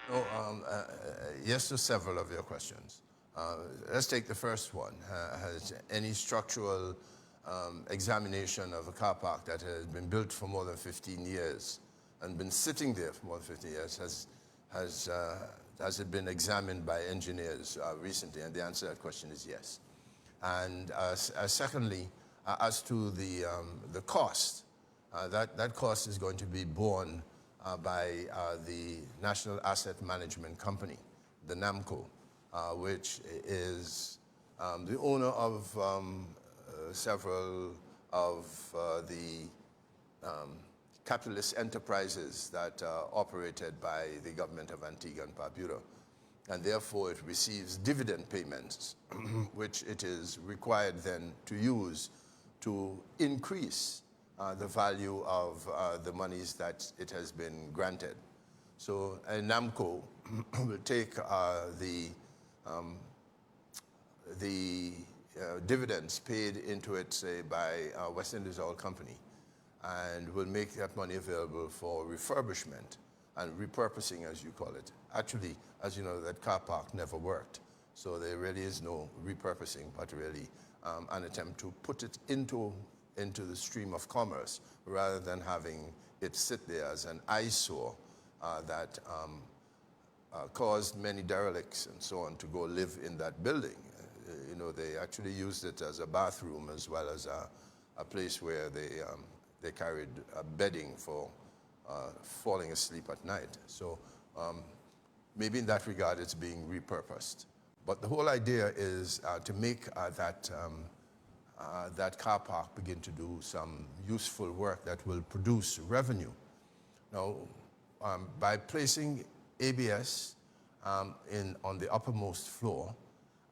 No, yes to several of your questions. Let's take the first one. Has any structural examination of a car park that has been built for more than 15 years and been sitting there for more than 15 years, has it been examined by engineers recently? And the answer to that question is yes. And secondly, as to the cost, that cost is going to be borne by the National Asset Management Company, the NAMCO, which is the owner of several of the capitalist enterprises that are operated by the government of Antigua and Barbuda. And therefore it receives dividend payments, which it is required then to use to increase the value of the monies that it has been granted. So NAMCO will take the dividends paid into it, say, by West Indies Oil Company, and will make that money available for refurbishment and repurposing, as you call it. Actually, as you know, that car park never worked. So there really is no repurposing, but really an attempt to put it into the stream of commerce rather than having it sit there as an eyesore that caused many derelicts and so on to go live in that building. You know, they actually used it as a bathroom as well as a place where they carried bedding for falling asleep at night. So maybe in that regard it's being repurposed. But the whole idea is to make that car park begin to do some useful work that will produce revenue. Now, by placing ABS on the uppermost floor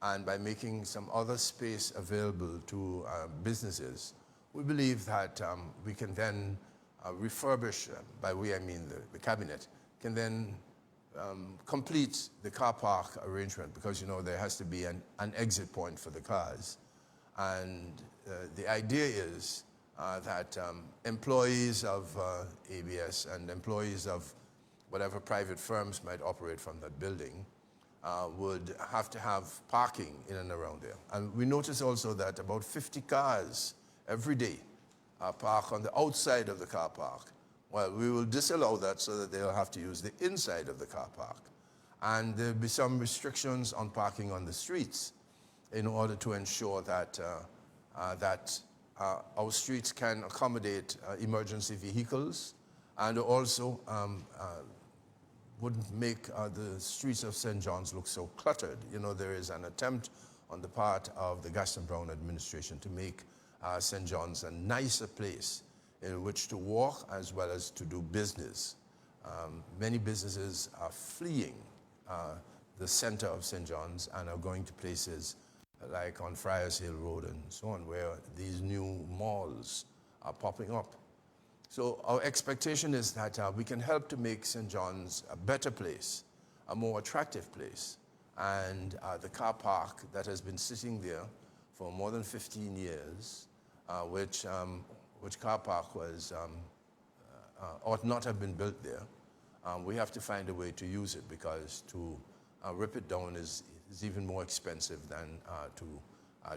and by making some other space available to businesses, we believe that we can then refurbish, by we I mean the cabinet, can then complete the car park arrangement, because you know there has to be an exit point for the cars. And the idea is that employees of ABS and employees of whatever private firms might operate from that building would have to have parking in and around there. And we notice also that about 50 cars every day park on the outside of the car park. Well, we will disallow that so that they'll have to use the inside of the car park. And there'll be some restrictions on parking on the streets in order to ensure that our streets can accommodate emergency vehicles, and also wouldn't make the streets of St. John's look so cluttered. You know, there is an attempt on the part of the Gaston Brown administration to make St. John's a nicer place in which to walk as well as to do business. Many businesses are fleeing the center of St. John's and are going to places like on Friars Hill Road and so on, where these new malls are popping up. So our expectation is that we can help to make St. John's a better place, a more attractive place. And the car park that has been sitting there for more than 15 years, which car park was, ought not have been built there. We have to find a way to use it, because to rip it down is even more expensive than to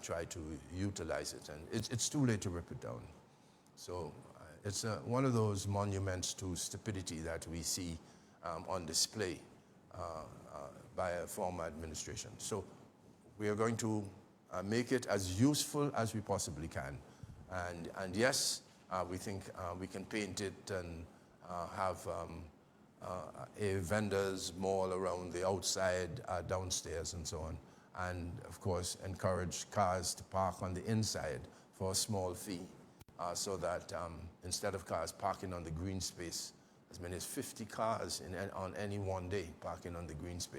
try to utilize it. And it's too late to rip it down. So it's one of those monuments to stupidity that we see on display by a former administration. So we are going to make it as useful as we possibly can. And yes, we think we can paint it and have a vendor's mall around the outside, downstairs and so on. And of course, encourage cars to park on the inside for a small fee, so that instead of cars parking on the green space, as many as 50 cars on any one day parking on the green space.